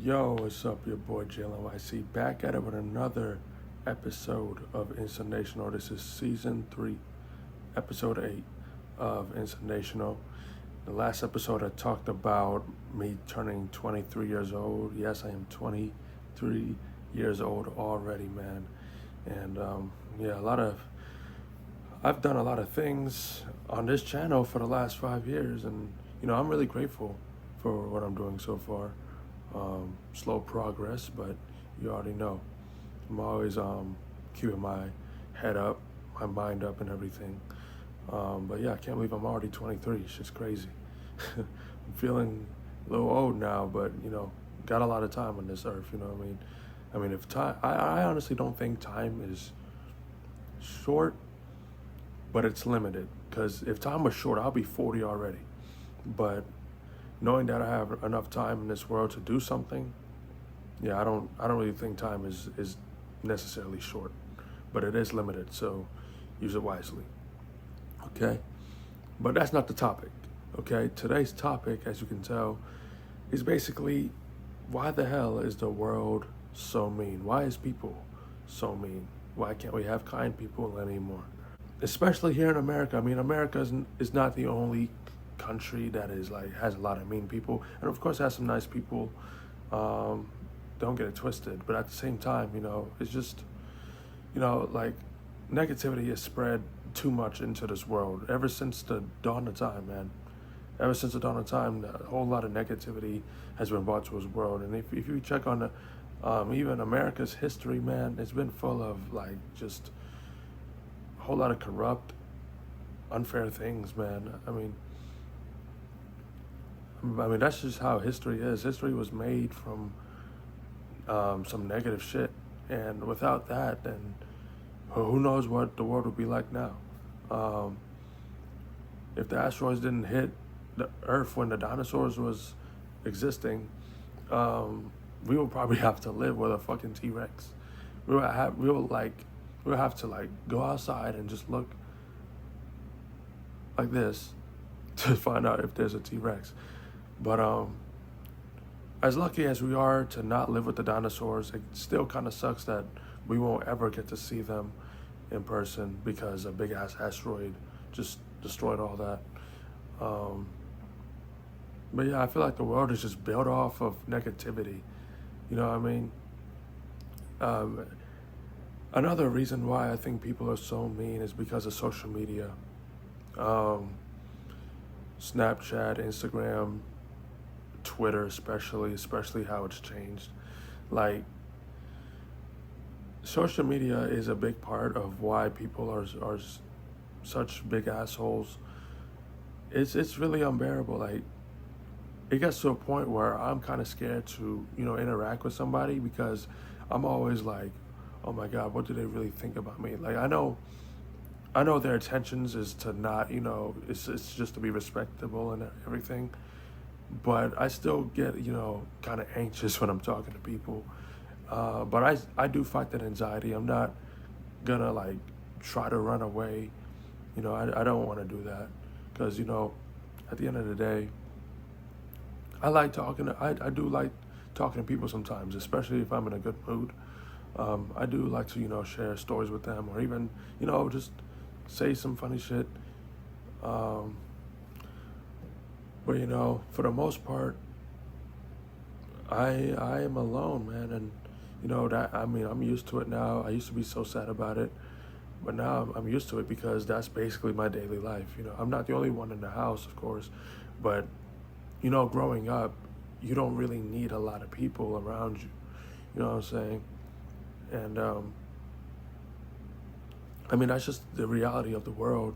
Yo, what's up? Your boy Jalen YC back at it with another episode of inSundaytional. This is season 3, episode 8 of inSundaytional. The last episode I talked about me turning 23 years old. Yes, I am 23 years old already, man. And yeah, I've done a lot of things on this channel for the last 5 years, and I'm really grateful for what I'm doing so far. Slow progress, but you already know. I'm always keeping my head up, my mind up, and everything. But yeah, I can't believe I'm already 23. It's just crazy. I'm feeling a little old now, but got a lot of time on this earth. You know what I mean? I mean, if time, I honestly don't think time is short, but it's limited. Because if time was short, I'll be 40 already. But knowing that I have enough time in this world to do something, yeah, I don't really think time is necessarily short, but it is limited, so use it wisely. Okay? But that's not the topic. Okay? Today's topic, as you can tell, is basically why the hell is the world so mean? Why is people so mean? Why can't we have kind people anymore? Especially here in America. I mean, America is not the only country that is has a lot of mean people, and of course has some nice people. Don't get it twisted, but at the same time, it's just like negativity is spread too much into this world ever since the dawn of time, man. Ever since the dawn of time, a whole lot of negativity has been brought to this world. And if you check on even America's history, man, it's been full of just a whole lot of corrupt, unfair things, man. I mean, that's just how history is. History was made from some negative shit, and without that, then who knows what the world would be like now. If the asteroids didn't hit the Earth when the dinosaurs was existing, we would probably have to live with a fucking T-Rex. We would have to go outside and just look like this to find out if there's a T-Rex. But as lucky as we are to not live with the dinosaurs, it still kind of sucks that we won't ever get to see them in person because a big ass asteroid just destroyed all that. But yeah, I feel like the world is just built off of negativity. You know what I mean? Another reason why I think people are so mean is because of social media. Snapchat, Instagram, Twitter especially how it's changed. Like, social media is a big part of why people are such big assholes. It's really unbearable. Like, it gets to a point where I'm kind of scared to interact with somebody because I'm always like, oh my God, what do they really think about me? Like, I know their intentions is to not, it's just to be respectable and everything. But I still get, kind of anxious when I'm talking to people. But I do fight that anxiety. I'm not gonna try to run away. I don't want to do that because, at the end of the day, I like talking. I do like talking to people sometimes, especially if I'm in a good mood. I do like to, share stories with them or even, just say some funny shit. But for the most part, I am alone, man, and I'm used to it now. I used to be so sad about it, but now I'm used to it because that's basically my daily life. I'm not the only one in the house, of course, but growing up, you don't really need a lot of people around you. You know what I'm saying? And that's just the reality of the world.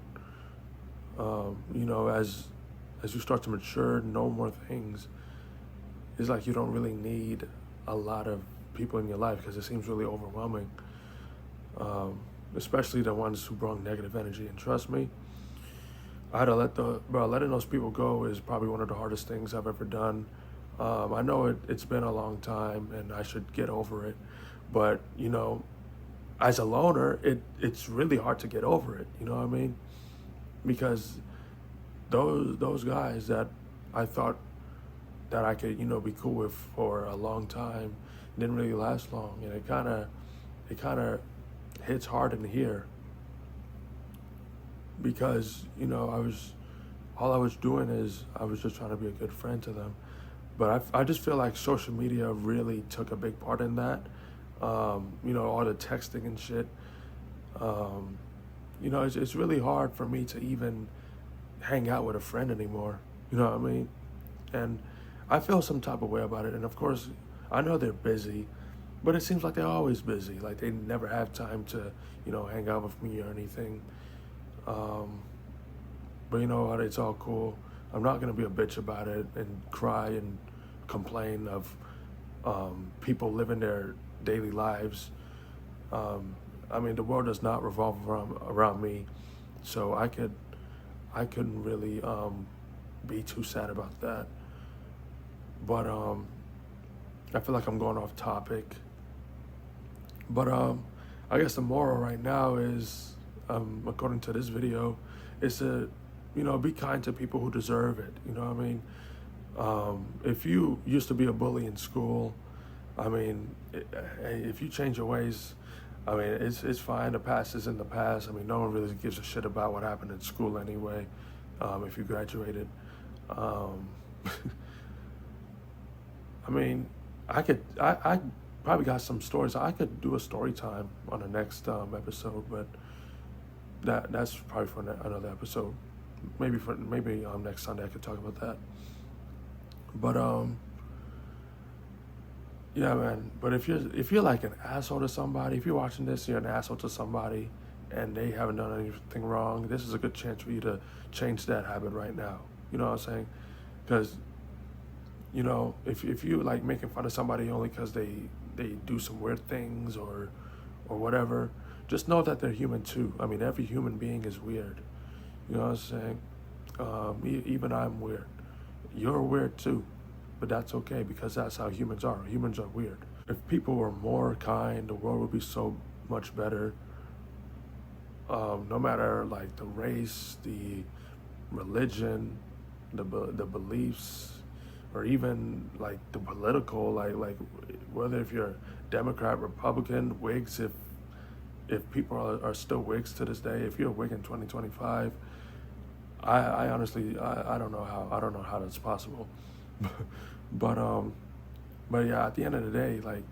As you start to mature, know more things, it's like you don't really need a lot of people in your life because it seems really overwhelming. Especially the ones who bring negative energy. And trust me, I had to letting those people go is probably one of the hardest things I've ever done. I know it's been a long time and I should get over it, but as a loner, it's really hard to get over it. You know what I mean? Because those guys that I thought that I could, be cool with for a long time didn't really last long, and it kind of hits hard in here because all I was doing is I was just trying to be a good friend to them. But I just feel like social media really took a big part in that. All the texting and shit. It's really hard for me to even hang out with a friend anymore. You know what I mean? And I feel some type of way about it. And of course, I know they're busy, but it seems like they're always busy. Like they never have time to, hang out with me or anything. But you know what? It's all cool. I'm not gonna be a bitch about it and cry and complain of people living their daily lives. The world does not revolve around me, so I couldn't really be too sad about that. But I feel like I'm going off topic. But I guess the moral right now is, according to this video, is to be kind to people who deserve it. You know what I mean? If you used to be a bully in school, if you change your ways, it's fine. The past is in the past. No one really gives a shit about what happened in school anyway. If you graduated, I probably got some stories. I could do a story time on the next episode, but that's probably for another episode. Maybe next Sunday I could talk about that. But yeah, man. But if you're like an asshole to somebody, if you're watching this, you're an asshole to somebody, and they haven't done anything wrong, this is a good chance for you to change that habit right now. You know what I'm saying? Because if you like making fun of somebody only because they do some weird things or whatever, just know that they're human too. Every human being is weird. You know what I'm saying? Even I'm weird. You're weird too, but that's okay because that's how humans are. Humans are weird. If people were more kind, the world would be so much better. No matter like the race, the religion, the beliefs, or even like the political, like whether if you're Democrat, Republican, Whigs, if people are still Whigs to this day, if you're a Whig in 2025, I honestly I don't know how that's possible, but yeah, at the end of the day, like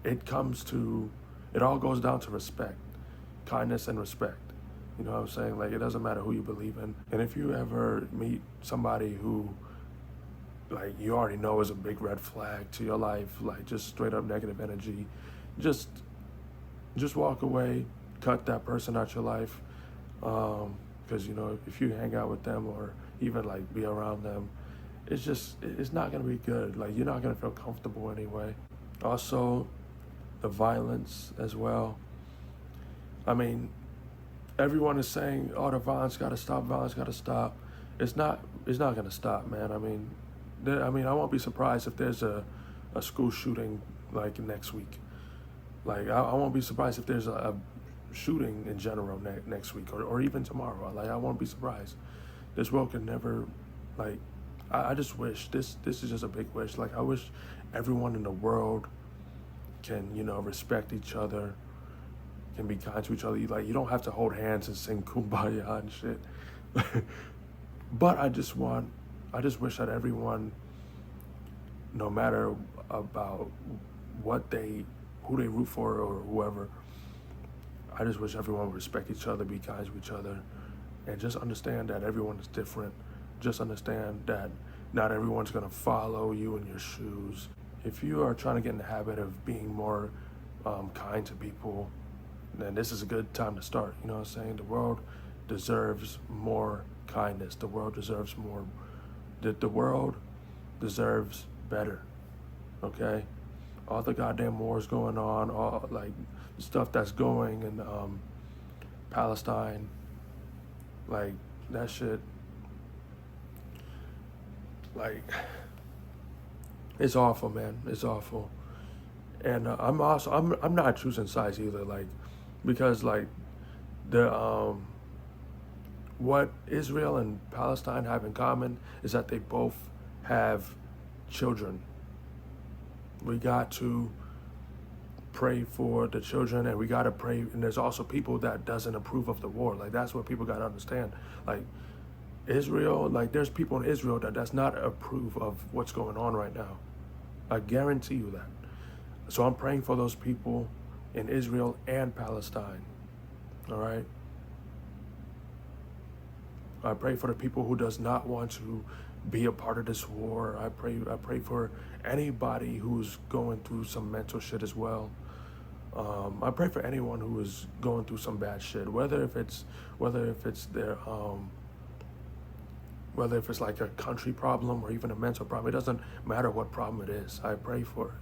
it all goes down to respect, kindness and respect. You know what I'm saying? Like it doesn't matter who you believe in, and if you ever meet somebody who like you already know is a big red flag to your life, like just straight up negative energy, just walk away, cut that person out your life. Because if you hang out with them or even like be around them, it's not gonna be good. Like you're not gonna feel comfortable anyway. Also, the violence as well. Everyone is saying, "Oh, the violence gotta stop. Violence gotta stop." It's not gonna stop, man. I won't be surprised if there's a school shooting like next week. Like I won't be surprised if there's a shooting in general next week or even tomorrow. Like I won't be surprised. This world can never, like, I just wish this is just a big wish. Like I wish everyone in the world can respect each other, can be kind to each other. Like you don't have to hold hands and sing kumbaya and shit. But I just wish that everyone, no matter about who they root for or whoever, I just wish everyone would respect each other, be kind to each other, and just understand that everyone is different. Just understand that not everyone's gonna follow you in your shoes. If you are trying to get in the habit of being more kind to people, then this is a good time to start. You know what I'm saying? The world deserves more kindness. The world deserves more. The world deserves better. Okay? All the goddamn wars going on, all like stuff that's going in Palestine, like that shit, like it's awful, man. It's awful. And I'm not choosing sides either, like because like the what Israel and Palestine have in common is that they both have children. We got to pray for the children, and we got to pray. And there's also people that doesn't approve of the war. Like, that's what people got to understand. Like, Israel, like, there's people in Israel that does not approve of what's going on right now. I guarantee you that. So I'm praying for those people in Israel and Palestine. All right? I pray for the people who does not want to be a part of this war. I pray for anybody who's going through some mental shit as well. I pray for anyone who is going through some bad shit, whether if it's like a country problem or even a mental problem. It doesn't matter what problem it is. I pray for it.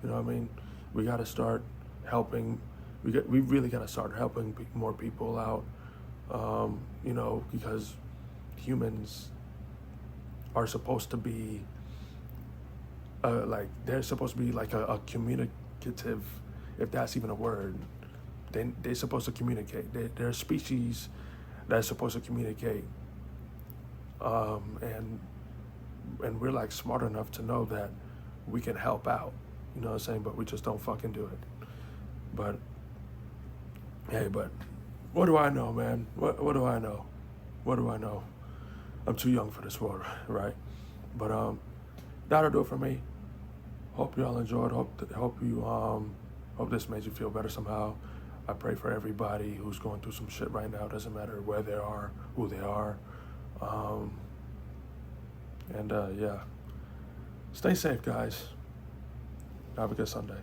You know what I mean? We got to start helping. We really got to start helping more people out. You know, because humans are supposed to be they're supposed to be like a communicative, if that's even a word. They're supposed to communicate. They're a species that's supposed to communicate. And we're like smart enough to know that we can help out, you know what I'm saying? But we just don't fucking do it. But hey, but what do I know, man? What do I know? What do I know? I'm too young for this war, right? But that'll do it for me. Hope y'all enjoyed. Hope this made you feel better somehow. I pray for everybody who's going through some shit right now. Doesn't matter where they are, who they are. Yeah. Stay safe, guys. Have a good Sunday.